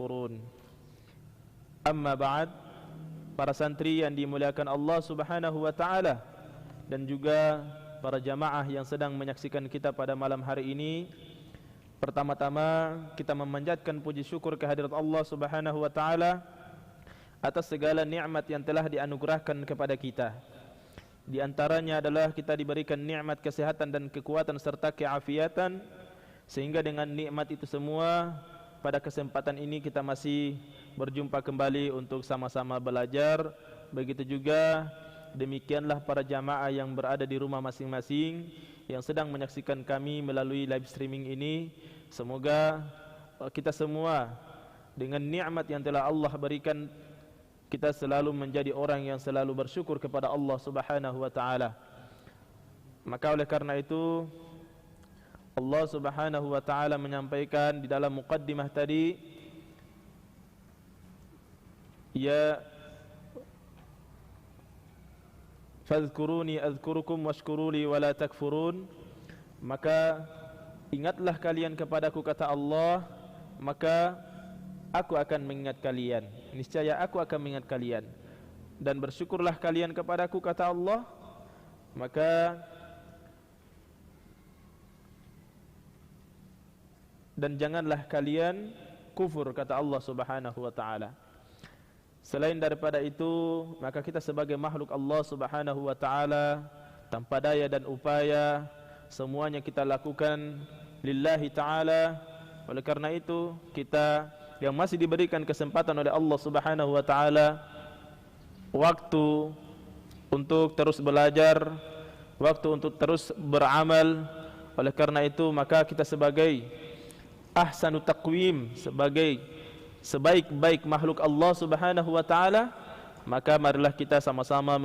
takfurun. Amma ba'd, para santri yang dimuliakan Allah Subhanahu wa taala dan juga para jamaah yang sedang menyaksikan kita pada malam hari ini. Pertama-tama kita memanjatkan puji syukur kehadirat Allah Subhanahu wa taala atas segala nikmat yang telah dianugerahkan kepada kita. Di antaranya adalah kita diberikan nikmat kesehatan dan kekuatan serta keafiatan, sehingga dengan nikmat itu semua pada kesempatan ini kita masih berjumpa kembali untuk sama-sama belajar. Begitu juga demikianlah para jamaah yang berada di rumah masing-masing yang sedang menyaksikan kami melalui live streaming ini. Semoga kita semua dengan nikmat yang telah Allah berikan, kita selalu menjadi orang yang selalu bersyukur kepada Allah Subhanahu wa taala. Maka oleh karena itu Allah Subhanahu wa taala menyampaikan di dalam muqaddimah tadi, ya fadhkuruni adhkurukum washkuruli wala takfurun. Maka ingatlah kalian kepadaku, kata Allah, maka aku akan mengingat kalian. Niscaya aku akan mengingat kalian. Dan bersyukurlah kalian kepadaku, kata Allah, maka dan janganlah kalian kufur, kata Allah Subhanahu wa taala. Selain daripada itu, maka kita sebagai makhluk Allah Subhanahu wa taala tanpa daya dan upaya, semuanya kita lakukan lillahi taala. Oleh karena itu, kita yang masih diberikan kesempatan oleh Allah Subhanahu wa taala waktu untuk terus belajar, waktu untuk terus beramal. Oleh karena itu, maka kita sebagai ahsanu taqwim, sebagai sebaik-baik makhluk Allah Subhanahu wa taala, maka marilah kita sama-sama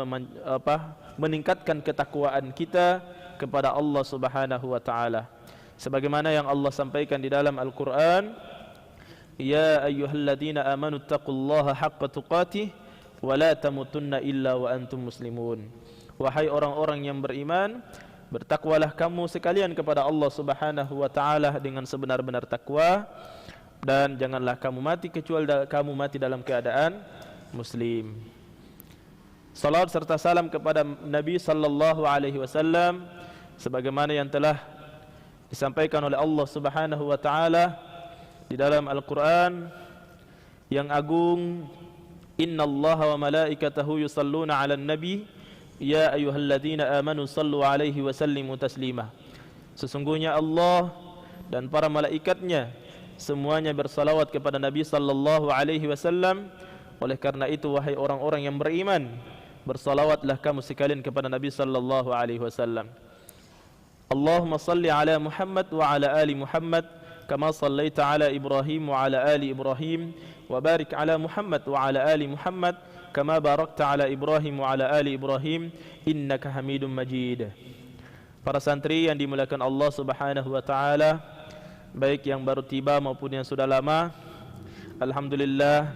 meningkatkan ketakwaan kita kepada Allah Subhanahu wa taala. Sebagaimana yang Allah sampaikan di dalam Al-Qur'an, ya ayyuhalladzina amanu taqullaha haqqa tuqatih wa la tamutunna illa wa antum muslimun. Wahai orang-orang yang beriman, bertakwalah kamu sekalian kepada Allah Subhanahu wa taala dengan sebenar-benar takwa, dan janganlah kamu mati kecuali kamu mati dalam keadaan muslim. Salawat serta salam kepada Nabi sallallahu alaihi wasallam sebagaimana yang telah disampaikan oleh Allah Subhanahu wa taala di dalam Al-Quran yang agung, innallaha wa malaikatahu yusalluna ala nabi ya ayyuhalladzina amanu sallu alaihi wa sallimu taslima. Sesungguhnya Allah dan para malaikatnya semuanya bersalawat kepada Nabi sallallahu alaihi wasallam. Oleh karena itu, wahai orang-orang yang beriman, bersalawatlah kamu sekalian kepada Nabi sallallahu alaihi wasallam. Allahumma salli ala Muhammad wa ala ali Muhammad kama sallaita ala Ibrahim wa ala ali Ibrahim, wa barik ala Muhammad wa ala ali Muhammad kama barakta ala Ibrahim wa ala ali Ibrahim innaka Hamidum Majid. Para santri yang dimuliakan Allah Subhanahu wa taala, baik yang baru tiba maupun yang sudah lama, alhamdulillah,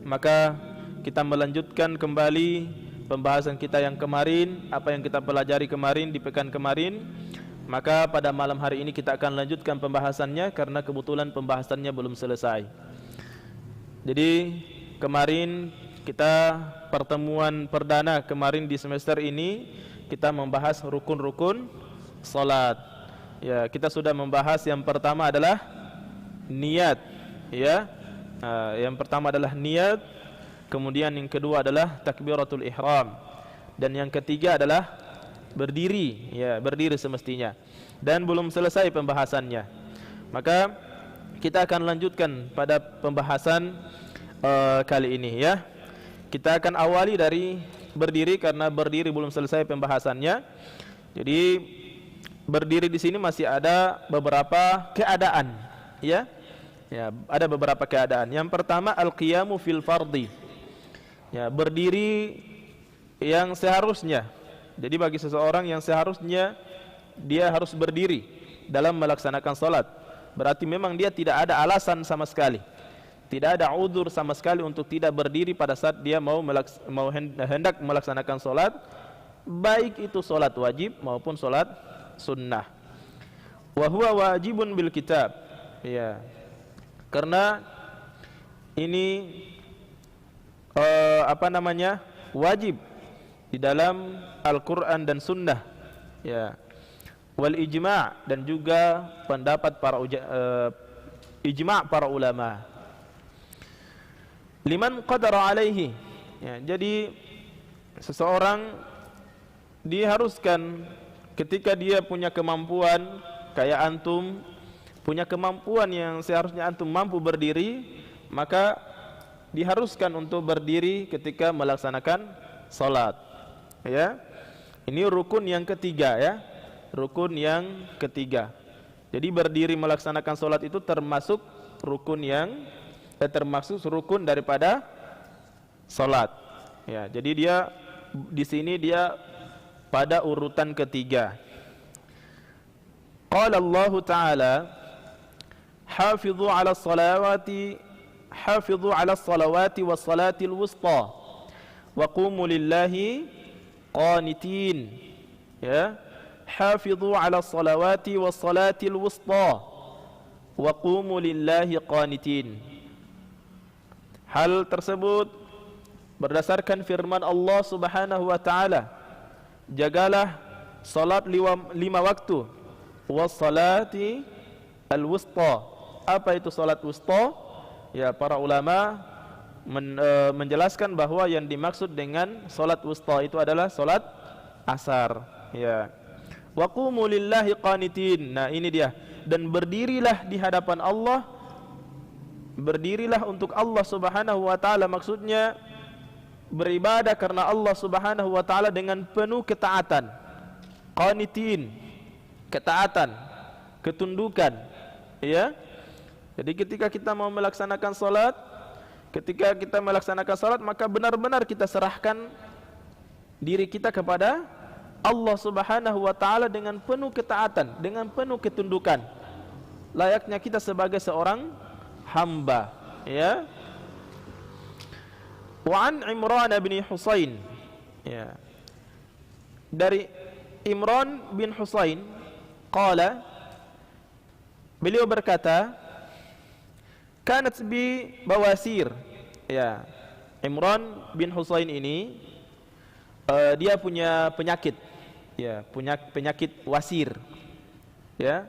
maka kita melanjutkan kembali pembahasan kita yang kemarin, apa yang kita pelajari kemarin di pekan kemarin. Maka pada malam hari ini kita akan lanjutkan pembahasannya karena kebetulan pembahasannya belum selesai. Jadi kemarin kita pertemuan perdana kemarin di semester ini kita membahas rukun-rukun salat. Ya, kita sudah membahas yang pertama adalah niat, ya. Yang pertama adalah niat, kemudian yang kedua adalah takbiratul ihram, dan yang ketiga adalah berdiri, ya, berdiri semestinya. Dan belum selesai pembahasannya. Maka kita akan lanjutkan pada pembahasan kali ini, ya. Kita akan awali dari berdiri karena berdiri belum selesai pembahasannya. Jadi berdiri di sini masih ada beberapa keadaan, ya. Ya, ada beberapa keadaan. Yang pertama al-qiyamu fil fardhi. Ya, berdiri yang seharusnya. Jadi bagi seseorang yang seharusnya dia harus berdiri dalam melaksanakan salat, berarti memang dia tidak ada alasan sama sekali, tidak ada udzur sama sekali untuk tidak berdiri pada saat dia hendak melaksanakan salat, baik itu salat wajib maupun salat sunnah. Wa huwa wajibun bil kitab, ya. Karena ini wajib di dalam Al-Quran dan Sunnah, ya. Wal ijma' dan juga pendapat ijma' para ulama. Liman qadara alaihi, ya, jadi seseorang diharuskan ketika dia punya kemampuan kayak antum, punya kemampuan yang seharusnya antum mampu berdiri, maka diharuskan untuk berdiri ketika melaksanakan salat, ya. Ini rukun yang ketiga, ya. Rukun yang ketiga. Jadi berdiri melaksanakan salat itu termasuk rukun daripada salat. Ya, jadi dia di sini dia pada urutan ketiga. Qala Allah Ta'ala, Hafidhu 'ala salawati was salatil wusta wa qumu lillahi qanitin. Ya, Hafidhu 'ala salawati was salatil wusta wa qumu lillahi qanitin. Hal tersebut berdasarkan firman Allah Subhanahu wa taala, jagalah salat 5 waktu, was salati al wusta. Apa itu salat wusta? Ya, para ulama menjelaskan bahwa yang dimaksud dengan salat wusta itu adalah salat asar, ya. Wa qumu lillahi qanitin. Nah, ini dia. Dan berdirilah di hadapan Allah, berdirilah untuk Allah Subhanahu wa taala, maksudnya beribadah karena Allah Subhanahu wa taala dengan penuh ketaatan. Qanitin, ketaatan, ketundukan, ya. Jadi ketika kita mau melaksanakan salat, maka benar-benar kita serahkan diri kita kepada Allah Subhanahu wa taala dengan penuh ketaatan, dengan penuh ketundukan. Layaknya kita sebagai seorang hamba, ya. Wa an Imran bin Husain, ya. Dari Imran bin Husain qala, beliau berkata, kanat bi bawasir, ya. Imran bin Husain ini dia punya penyakit, ya, punya penyakit wasir, ya,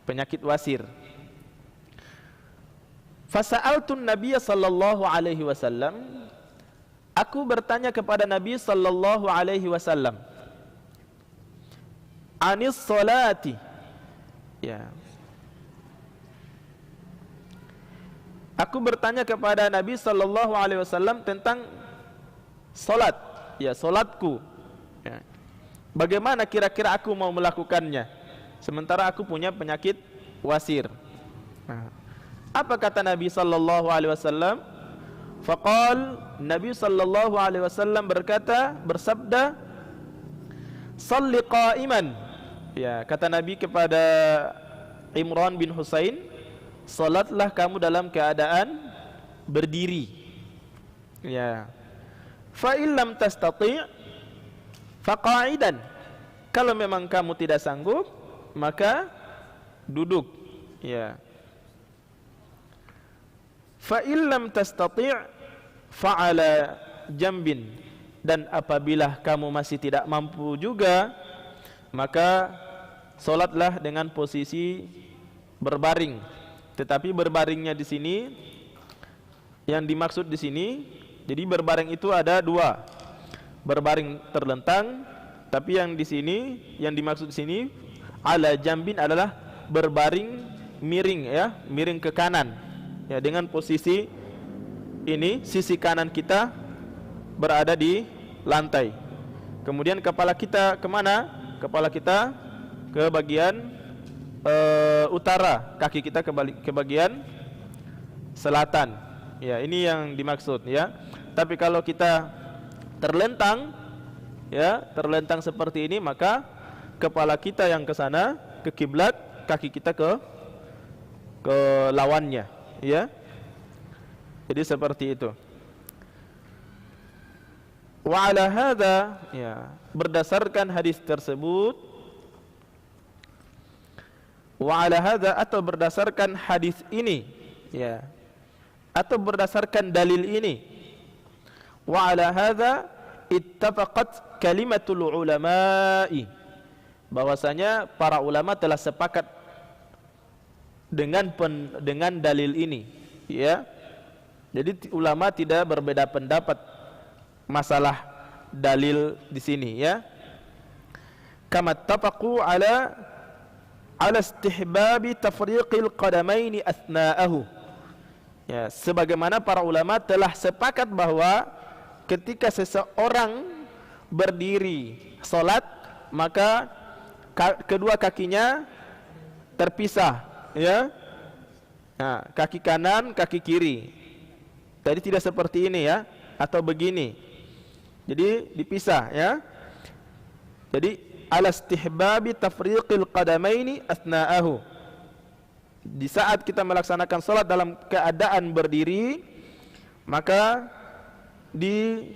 penyakit wasir. Fasa'altun Nabiy sallallahu alaihi wasallam, aku bertanya kepada Nabi sallallahu alaihi wasallam, anis salati, ya. Aku bertanya kepada Nabi sallallahu alaihi wasallam tentang salat, ya, salatku, ya. Bagaimana kira-kira aku mau melakukannya sementara aku punya penyakit wasir. Nah, apa kata Nabi sallallahu alaihi wasallam? Faqal, Nabi sallallahu alaihi wasallam bersabda, "Shalli qa'iman." Ya, kata Nabi kepada Imran bin Husain, salatlah kamu dalam keadaan berdiri. Ya. Fa illam tastati' faqa'idan. Kalau memang kamu tidak sanggup, maka duduk. Ya. Fa illam tastati' fa'ala jambin. Dan apabila kamu masih tidak mampu juga, maka salatlah dengan posisi berbaring. Tetapi berbaringnya di sini, yang dimaksud di sini, jadi berbaring itu ada dua, berbaring terlentang. Tapi yang di sini, yang dimaksud di sini ala jambin adalah berbaring miring, ya, miring ke kanan, ya, dengan posisi ini sisi kanan kita berada di lantai. Kemudian kepala kita kemana? Kepala kita ke bagian utara, kaki kita ke bagian selatan. Ya, ini yang dimaksud, ya. Tapi kalau kita terlentang, ya, terlentang seperti ini, maka kepala kita yang ke sana, ke kiblat, kaki kita ke lawannya, ya. Jadi seperti itu. Wa ala hadza, ya, berdasarkan hadis tersebut, wa ala hadza, atau berdasarkan hadis ini, ya, atau berdasarkan dalil ini. Wa ala hadza ittafaqat kalimatul ulama'i, bahwasanya para ulama telah sepakat dengan dalil ini, ya. Jadi ulama tidak berbeda pendapat masalah dalil di sini, ya. Kama tafaqu ala istihbabi tafriqil qadamaini athna'ahu. Ya, sebagaimana para ulama telah sepakat bahwa ketika seseorang berdiri salat, maka kedua kakinya terpisah, ya. Nah, kaki kanan, kaki kiri. Tadi tidak seperti ini, ya, atau begini. Jadi dipisah, ya. Jadi ala istihbabi tafriqil qadamaini athna'ahu. Di saat kita melaksanakan salat dalam keadaan berdiri, maka lebih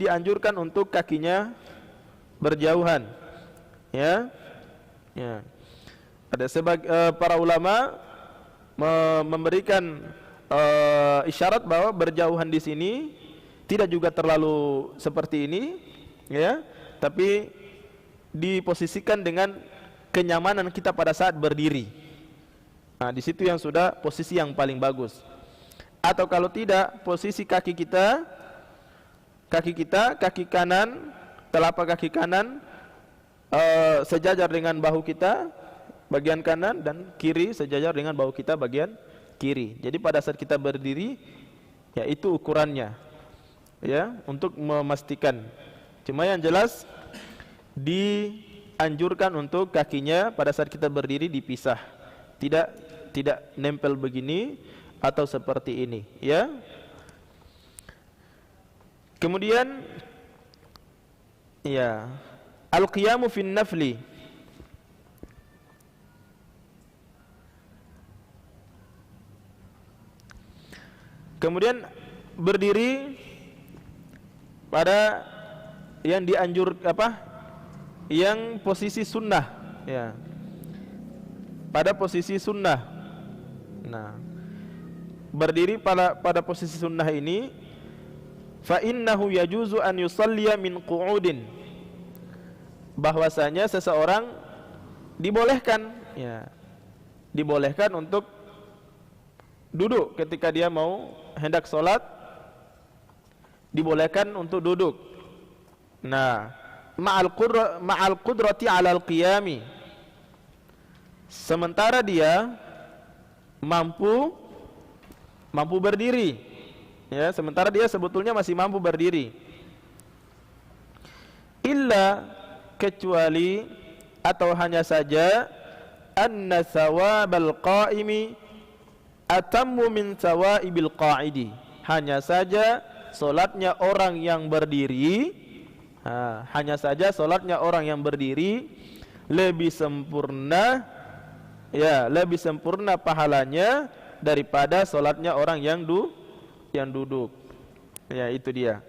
dianjurkan untuk kakinya berjauhan, ya. Ya. Ada para ulama memberikan isyarat bahwa berjauhan di sini tidak juga terlalu seperti ini, ya, tapi diposisikan dengan kenyamanan kita pada saat berdiri. Nah, di situ yang sudah posisi yang paling bagus. Atau kalau tidak, posisi kaki kanan, telapak kaki kanan sejajar dengan bahu kita bagian kanan, dan kiri sejajar dengan bahu kita bagian kiri. Jadi pada saat kita berdiri, ya itu ukurannya, ya, untuk memastikan. Cuma yang jelas dianjurkan untuk kakinya pada saat kita berdiri dipisah, tidak nempel begini atau seperti ini, ya. Kemudian, ya, al-qiyamu fin nafli. Kemudian berdiri pada yang yang posisi sunnah, ya. Pada posisi sunnah. Nah, berdiri pada posisi sunnah ini, fa innahu yajuzu an yusalliya min qu'udin. Bahwasanya seseorang dibolehkan, ya, dibolehkan untuk duduk ketika dia mau hendak sholat, dibolehkan untuk duduk. Nah, ma'al qudrati 'alal qiyami, sementara dia mampu berdiri, ya, sementara dia sebetulnya masih mampu berdiri. Illa, kecuali atau hanya saja, anna thawabal qa'imi atammu min thawaibil qa'idi. Hanya saja solatnya orang yang berdiri, lebih sempurna, ya, lebih sempurna pahalanya daripada solatnya orang yang duduk. Ya, itu dia.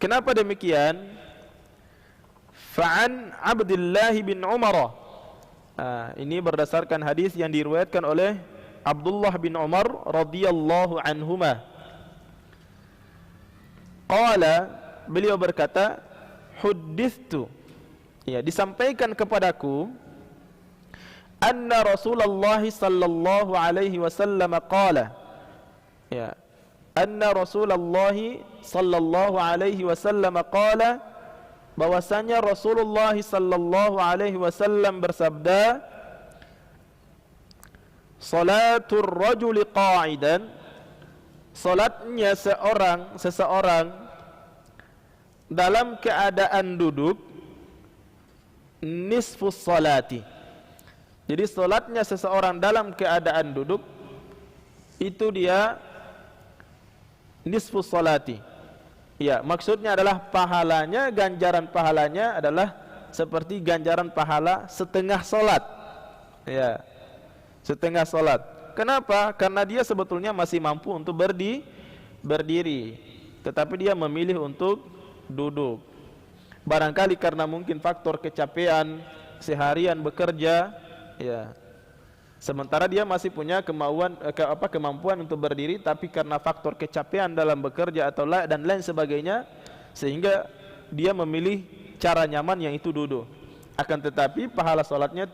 Kenapa demikian? Fa'an Abdullah bin Umar. Ini berdasarkan hadis yang diriwayatkan oleh Abdullah bin Umar radhiyallahu anhuma. Qala, beliau berkata, huddithtu, ya, disampaikan kepadaku, anna Rasulullah sallallahu alaihi wasallam qala, ya, anna Rasulullah sallallahu alaihi wasallam qala, bahwasanya Rasulullah sallallahu alaihi wasallam bersabda, salatul rajuli qa'idan, salatnya seseorang dalam keadaan duduk, nisfus salati. Jadi salatnya seseorang dalam keadaan duduk itu dia nisfus salati. Ya, maksudnya adalah pahalanya, ganjaran pahalanya adalah seperti ganjaran pahala setengah solat. Ya, setengah solat. Kenapa? Karena dia sebetulnya masih mampu untuk berdiri, tetapi dia memilih untuk duduk. Barangkali karena mungkin faktor kecapean seharian bekerja, Ya. Sementara dia masih punya kemampuan untuk berdiri, tapi karena faktor kecapean dalam bekerja atau dan lain sebagainya, sehingga dia memilih cara nyaman yang itu duduk. Akan tetapi pahala salatnya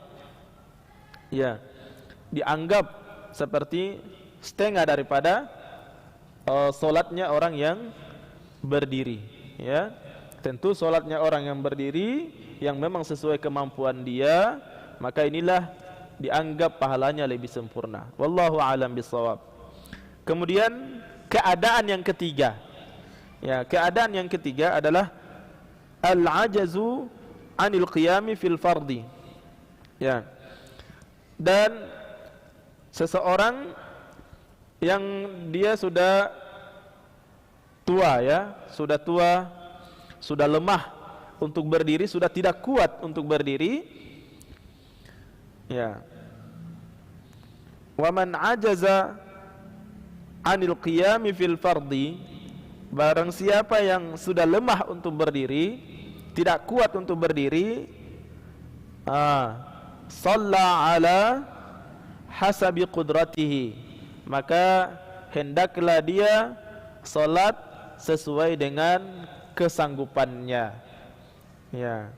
ya dianggap seperti setengah daripada salatnya orang yang berdiri. Ya, tentu salatnya orang yang berdiri yang memang sesuai kemampuan dia, maka inilah dianggap pahalanya lebih sempurna. Wallahu a'lam bishawab. Kemudian keadaan yang ketiga. Ya, keadaan yang ketiga adalah al-ajazu 'anil qiyami fil fardi. Ya. Dan seseorang yang dia sudah tua, ya, sudah tua, sudah lemah untuk berdiri, sudah tidak kuat untuk berdiri. Ya. Wa man ajaza 'anil qiyami fil fardi, barang siapa yang sudah lemah untuk berdiri, tidak kuat untuk berdiri, shalla ala hasabi qudratihi, maka hendaklah dia salat sesuai dengan kesanggupannya. Ya.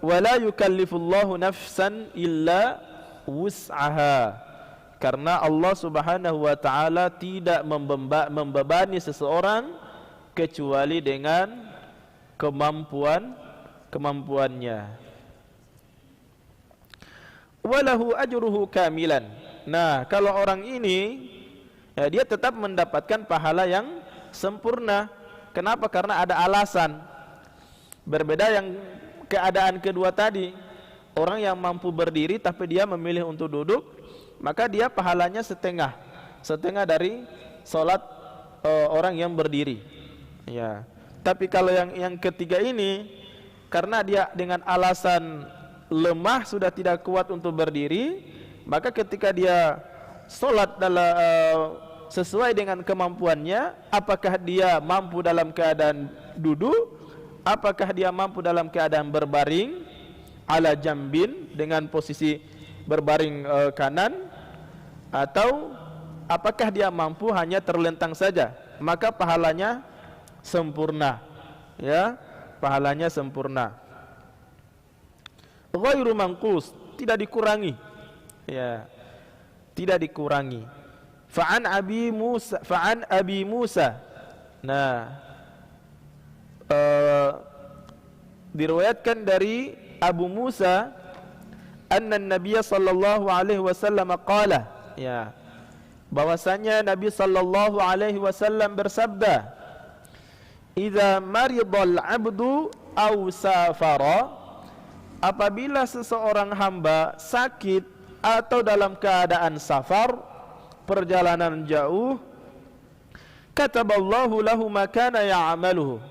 Wala yukallifullahu nafsan illa wus'aha, karena Allah Subhanahu wa taala tidak membebani seseorang kecuali dengan kemampuannya. Walahu ajruhu kamilan. Nah, kalau orang ini ya, dia tetap mendapatkan pahala yang sempurna. Kenapa? Karena ada alasan. Berbeda yang keadaan kedua tadi, orang yang mampu berdiri tapi dia memilih untuk duduk, maka dia pahalanya setengah dari salat orang yang berdiri. Ya. Tapi kalau yang ketiga ini, karena dia dengan alasan lemah sudah tidak kuat untuk berdiri, maka ketika dia salat sesuai dengan kemampuannya, apakah dia mampu dalam keadaan duduk, apakah dia mampu dalam keadaan berbaring ala jambin dengan posisi berbaring kanan, atau apakah dia mampu hanya terlentang saja, maka pahalanya sempurna. Ya, pahalanya sempurna. Ghairu manqus, tidak dikurangi. Ya, tidak dikurangi. Fa'an Abi Musa. Nah, diriwayatkan dari Abu Musa, anna Nabiy sallallahu alaihi wasallam qala, ya, bahwasanya Nabi sallallahu alaihi wasallam bersabda, idza maridal 'abdu aw safara, apabila seseorang hamba sakit atau dalam keadaan safar, perjalanan jauh, kataballahu lahu ma kana ya'maluhu,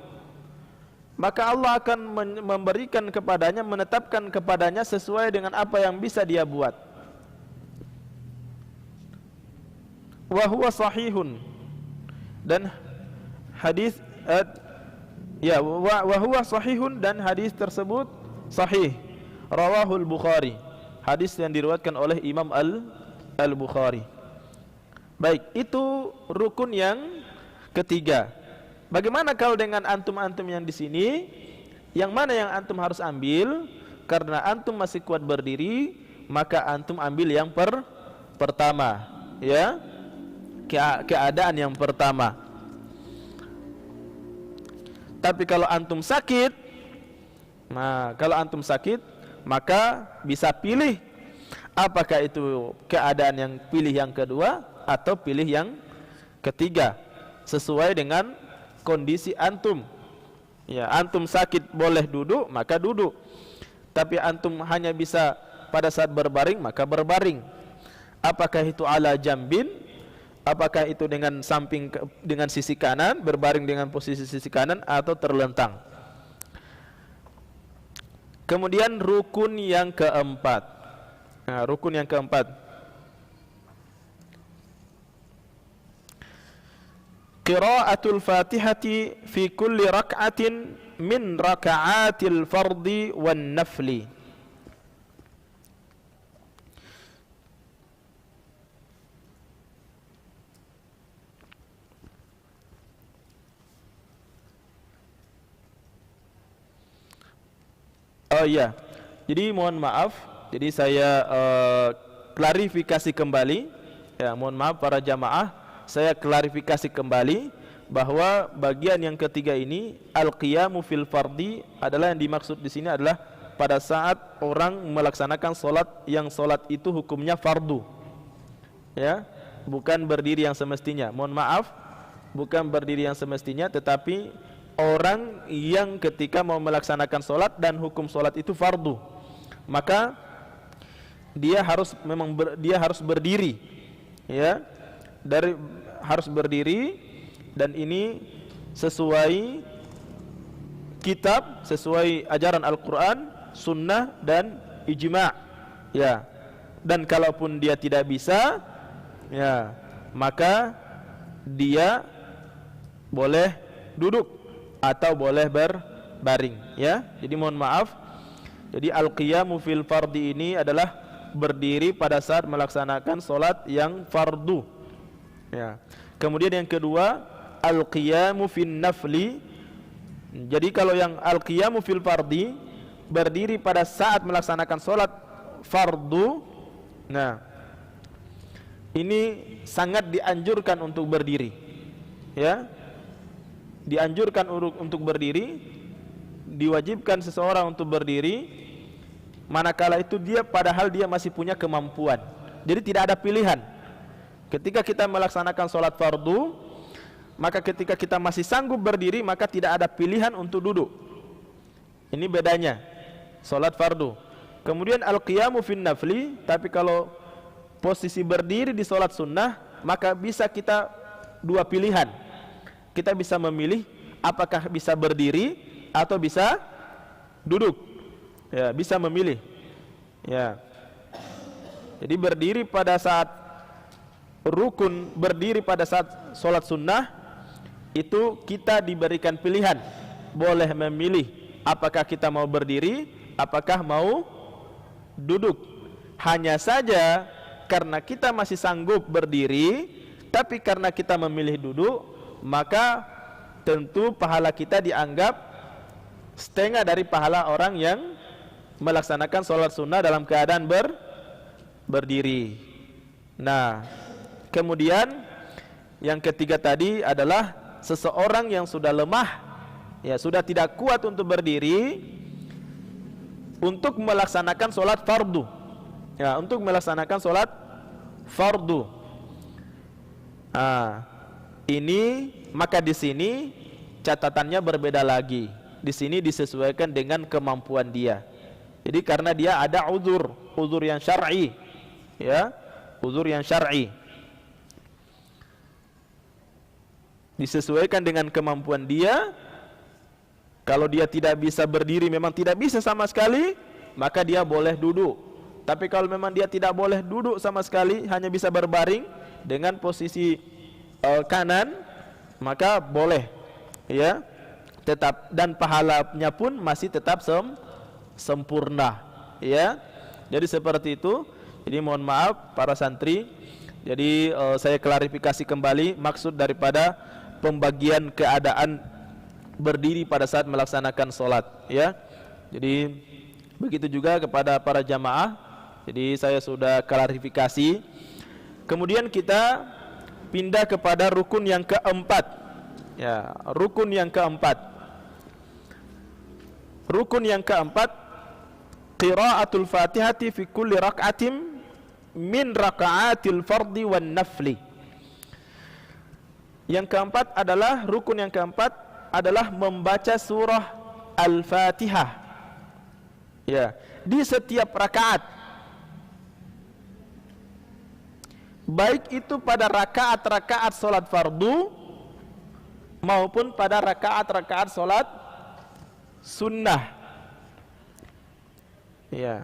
maka Allah akan memberikan kepadanya, menetapkan kepadanya sesuai dengan apa yang bisa dia buat. Wa huwa sahihun, dan hadis wa huwa sahihun, dan hadis tersebut sahih. Rawahul Bukhari, hadis yang diriwayatkan oleh Imam Al-Bukhari. Baik, itu rukun yang ketiga. Bagaimana kalau dengan antum-antum yang di sini? Yang mana yang antum harus ambil? Karena antum masih kuat berdiri, maka antum ambil yang pertama, ya. Keadaan yang pertama. Tapi kalau antum sakit, nah, kalau antum sakit, maka bisa pilih apakah itu keadaan yang pilih yang kedua atau pilih yang ketiga, sesuai dengan kondisi antum. Ya, antum sakit boleh duduk, maka duduk. Tapi antum hanya bisa pada saat berbaring, maka berbaring. Apakah itu ala jambin, apakah itu dengan samping, dengan sisi kanan, berbaring dengan posisi sisi kanan, atau terlentang. Kemudian rukun yang keempat. Nah, rukun yang keempat, qiraatul Fatihati fi kulli rak'atin min raka'atil fardi wan nafli. Oh iya, jadi mohon maaf, jadi saya klarifikasi kembali, ya mohon maaf para jamaah, saya klarifikasi kembali bahwa bagian yang ketiga ini al-qiyamu fil fardi adalah yang dimaksud di sini adalah pada saat orang melaksanakan solat yang solat itu hukumnya fardu, ya, bukan berdiri yang semestinya. Mohon maaf, bukan berdiri yang semestinya, tetapi orang yang ketika mau melaksanakan solat dan hukum solat itu fardu, maka dia harus dia harus berdiri, ya, harus berdiri, dan ini sesuai kitab, sesuai ajaran Al-Quran, sunnah dan ijma', ya. Dan kalaupun dia tidak bisa, ya, maka dia boleh duduk atau boleh berbaring, ya. Jadi mohon maaf, jadi al-qiyamu fil fardi ini adalah berdiri pada saat melaksanakan solat yang fardu, ya. Kemudian yang kedua, al-qiyamu fin nafli. Jadi kalau yang al-qiyamu fil fardi, berdiri pada saat melaksanakan solat fardu, nah ini sangat dianjurkan untuk berdiri, ya. Dianjurkan untuk berdiri, diwajibkan seseorang untuk berdiri manakala itu dia padahal dia masih punya kemampuan. Jadi tidak ada pilihan. Ketika kita melaksanakan sholat fardu, maka ketika kita masih sanggup berdiri, maka tidak ada pilihan untuk duduk. Ini bedanya sholat fardu. Kemudian al-qiyamu fin nafli, tapi kalau posisi berdiri di sholat sunnah, maka bisa kita dua pilihan. Kita bisa memilih apakah bisa berdiri atau bisa duduk, ya, bisa memilih, ya. Jadi berdiri pada saat rukun, berdiri pada saat sholat sunnah itu kita diberikan pilihan, boleh memilih apakah kita mau berdiri, apakah mau duduk. Hanya saja karena kita masih sanggup berdiri, tapi karena kita memilih duduk, maka tentu pahala kita dianggap setengah dari pahala orang yang melaksanakan sholat sunnah dalam keadaan berdiri. Nah, kemudian yang ketiga tadi adalah seseorang yang sudah lemah, ya, sudah tidak kuat untuk berdiri untuk melaksanakan sholat fardu, ya, untuk melaksanakan sholat fardu. Nah, ini maka di sini catatannya berbeda lagi. Di sini disesuaikan dengan kemampuan dia. Jadi karena dia ada uzur yang syar'i, ya, uzur yang syar'i. Disesuaikan dengan kemampuan dia. Kalau dia tidak bisa berdiri, memang tidak bisa sama sekali, maka dia boleh duduk. Tapi kalau memang dia tidak boleh duduk sama sekali, hanya bisa berbaring dengan posisi kanan, maka boleh, ya, tetap, dan pahalanya pun masih tetap sempurna, ya. Jadi seperti itu. Jadi mohon maaf para santri. Jadi saya klarifikasi kembali maksud daripada pembagian keadaan berdiri pada saat melaksanakan sholat, ya. Jadi begitu juga kepada para jamaah. Jadi saya sudah klarifikasi. Kemudian kita pindah kepada rukun yang keempat, ya, rukun yang keempat. Rukun yang keempat, qiraatul Fatihati fi kulli rak'atin min raka'atil fardi wan nafli. Yang keempat adalah, rukun yang keempat adalah membaca surah Al-Fatihah, ya, di setiap rakaat. Baik itu pada rakaat-rakaat solat fardu maupun pada rakaat-rakaat solat sunnah, ya.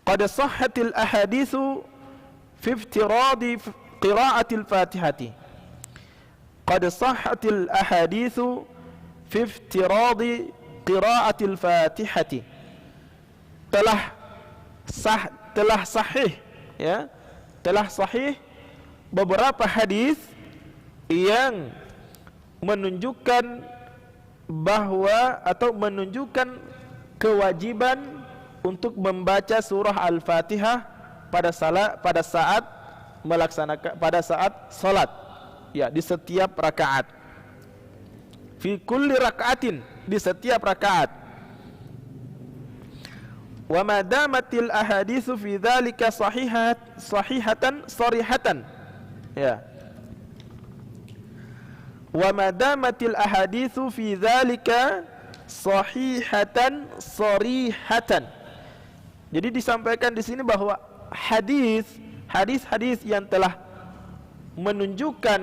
qad sahhatil ahaditsu fi iftiradi qira'atil Fatihati. Qad sahhatil ahaditsu fi iftiradi qira'atil Fatihati. Telah sahih, ya, telah sahih beberapa hadis yang menunjukkan bahwa atau menunjukkan kewajiban untuk membaca surah Al-Fatihah pada saat melaksanakan, pada saat salat, ya, di setiap rakaat. Fi kulli rakaatin, di setiap rakaat. Wa ma damatil ahaditsu fi dzalika sahihatan sarihatan, ya. Wa ma damatil ahaditsu fi dzalika sahihatan sarihatan. Jadi disampaikan di sini bahwa hadis-hadis yang telah menunjukkan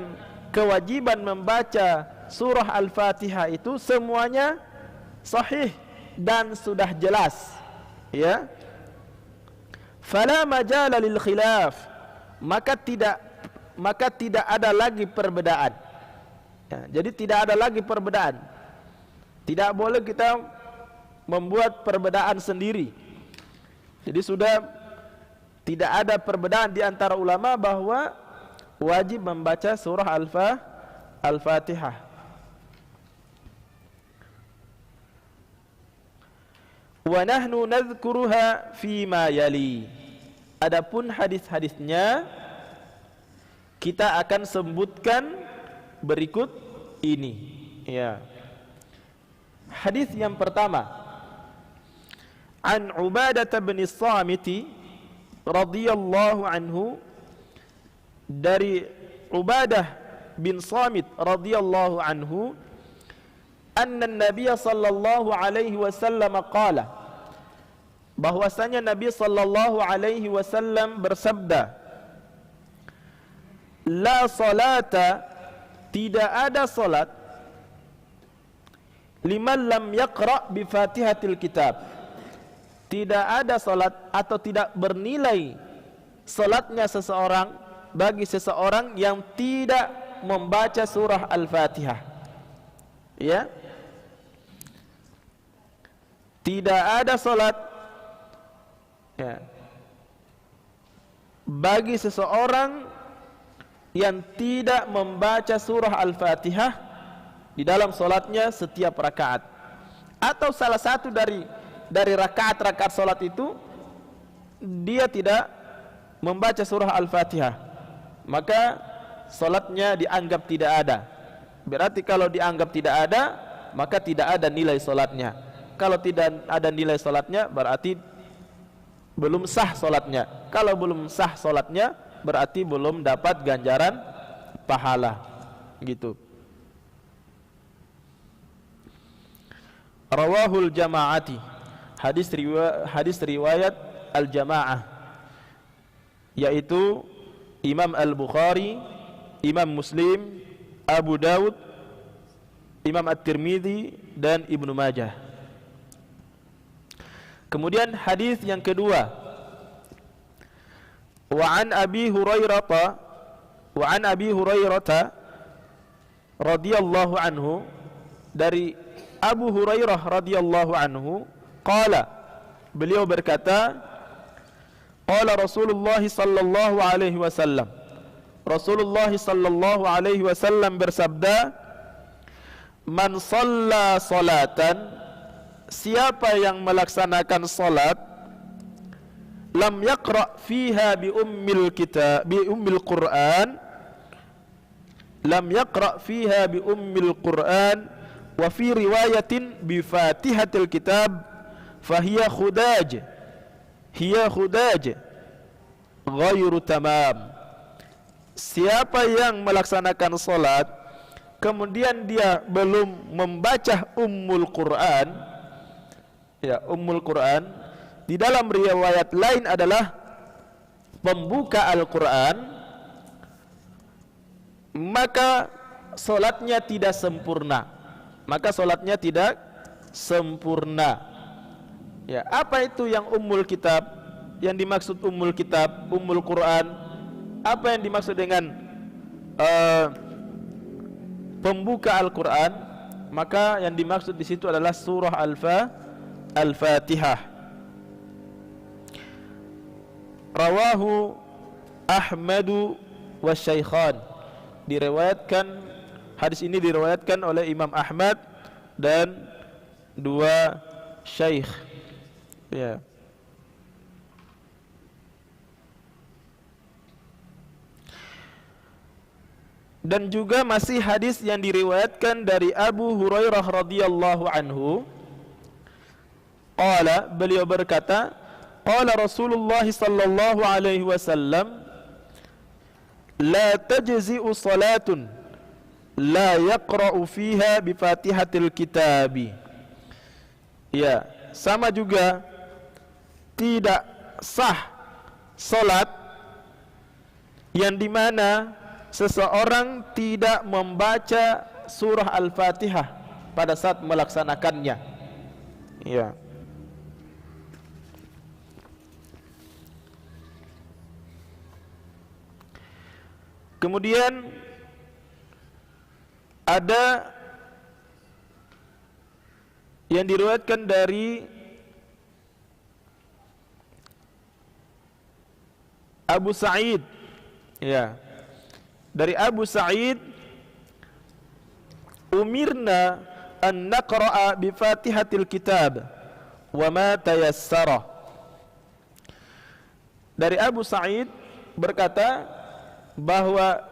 kewajiban membaca surah Al-Fatihah itu semuanya sahih dan sudah jelas, ya. Fala majala lil khilaf, maka tidak ada lagi perbedaan, ya. Jadi tidak ada lagi perbedaan. Tidak boleh kita membuat perbedaan sendiri. Jadi sudah tidak ada perbedaan di antara ulama bahwa wajib membaca surah Al-Fatihah. Wa nahnu nadhkuruha fi ma yali. Adapun hadis-hadisnya kita akan sebutkan berikut ini, ya. Hadis yang pertama, an Ubadah bin Samit radhiyallahu anhu, dari Ubadah bin Samit radhiyallahu anhu, anna Nabiy sallallahu alaihi wasallam qala, bahwasanya Nabi sallallahu alaihi wasallam bersabda, la salata, tidak ada salat, liman lam yaqra bi Fatihatil Kitab, tidak ada salat atau tidak bernilai salatnya seseorang bagi seseorang yang tidak membaca surah Al-Fatihah, ya. Tidak ada salat, ya, bagi seseorang yang tidak membaca surah Al-Fatihah di dalam salatnya setiap rakaat, atau salah satu dari rakaat-rakaat salat itu dia tidak membaca surah Al-Fatihah, maka salatnya dianggap tidak ada. Berarti kalau dianggap tidak ada, maka tidak ada nilai salatnya. Kalau tidak ada nilai salatnya, berarti belum sah salatnya. Kalau belum sah salatnya, berarti belum dapat ganjaran pahala, gitu. Rawahul jamaati, hadis riwayat al-jamaah, yaitu Imam Al-Bukhari, Imam Muslim, Abu Dawud, Imam At-Tirmidzi, dan Ibnu Majah. Kemudian hadis yang kedua, wa an Abi Hurairah radhiyallahu anhu, dari Abu Hurairah radhiyallahu anhu, qala, beliau berkata, qala Rasulullah sallallahu alaihi wasallam, Rasulullah sallallahu alaihi wasallam bersabda, man shalla salatan, siapa yang melaksanakan salat, lam yaqra fiha bi ummil Qur'an, lam yaqra fiha bi ummil Qur'an, wa fi riwayatin bi Fatihatil Kitab, fahiya khudaj, hiya khudaj ghairu tamam. Siapa yang melaksanakan salat kemudian dia belum membaca Ummul Quran, ya, Ummul Quran di dalam riwayat lain adalah pembuka Al-Quran, maka salatnya tidak sempurna. Maka salatnya tidak sempurna. Ya, apa itu yang Ummul Kitab? yang dimaksud ummul kitab, ummul Quran? Apa yang dimaksud dengan pembuka Al-Quran? Maka yang dimaksud di situ adalah surah Al-Fatihah. Rawahu Ahmadu wa Syaikhan. Hadis ini diriwayatkan oleh Imam Ahmad dan dua syaikh. Ya. Dan juga masih hadis yang diriwayatkan dari Abu Hurairah radhiyallahu anhu. Qala, beliau berkata, qala Rasulullah sallallahu alaihi wasallam, la tajzi'u salatun la yaqra'u fiha bi Fatihatil Kitabi. Ya, sama juga tidak sah salat yang dimana seseorang tidak membaca surah Al-Fatihah pada saat melaksanakannya. Ya. Kemudian ada yang diriwayatkan dari Abu Sa'id. Ya. Dari Abu Sa'id, umirna an naqra'a bi Fatihatil Kitab wa ma tayassara. Dari Abu Sa'id berkata bahwa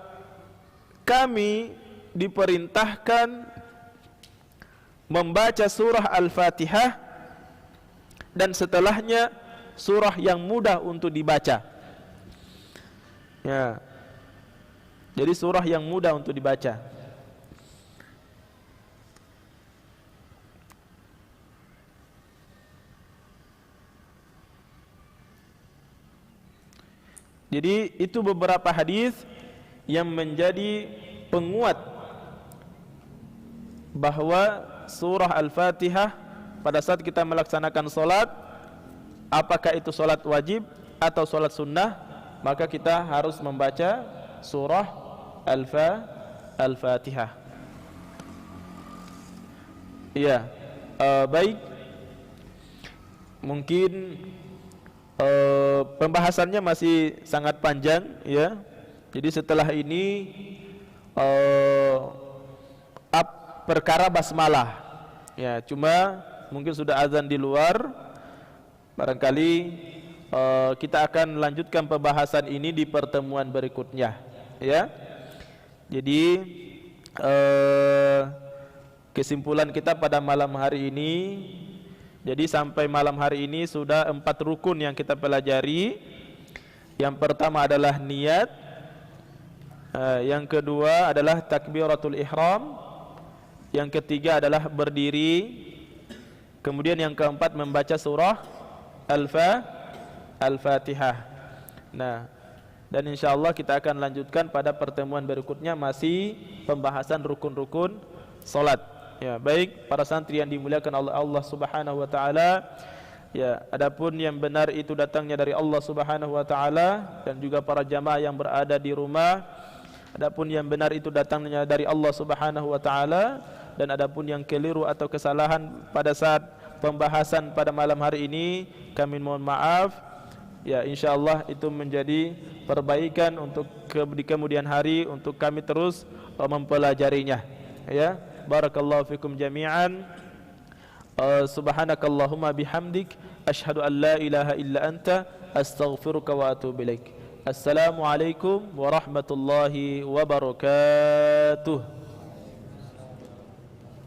kami diperintahkan membaca surah Al-Fatihah dan setelahnya surah yang mudah untuk dibaca. Ya. Jadi surah yang mudah untuk dibaca. Jadi itu beberapa hadis yang menjadi penguat bahwa surah Al-Fatihah pada saat kita melaksanakan solat, apakah itu solat wajib atau solat sunnah, maka kita harus membaca surah Al-Fatihah. Iya, baik. Mungkin pembahasannya masih sangat panjang, ya. Jadi setelah ini perkara basmalah. Ya, cuma mungkin sudah azan di luar. Barangkali kita akan lanjutkan pembahasan ini di pertemuan berikutnya, ya. Jadi kesimpulan kita pada malam hari ini, jadi sampai malam hari ini sudah 4 rukun yang kita pelajari. Yang pertama adalah niat, yang kedua adalah takbiratul ihram, yang ketiga adalah berdiri, kemudian yang keempat membaca surah Al-Fatihah. Nah, dan insyaallah kita akan lanjutkan pada pertemuan berikutnya masih pembahasan rukun-rukun salat. Ya, baik para santri yang dimuliakan Allah Subhanahu wa taala. Ya, adapun yang benar itu datangnya dari Allah Subhanahu wa taala, dan juga para jamaah yang berada di rumah. Adapun yang benar itu datangnya dari Allah Subhanahu wa taala, dan adapun yang keliru atau kesalahan pada saat pembahasan pada malam hari ini, kami mohon maaf. Ya, insyaallah itu menjadi perbaikan untuk di kemudian hari untuk kami terus mempelajarinya. Ya, barakallahu fikum jami'an. Subhanakallahumma bihamdik asyhadu an la ilaha illa anta astaghfiruka wa atubu ilaik. Assalamualaikum warahmatullahi wabarakatuh.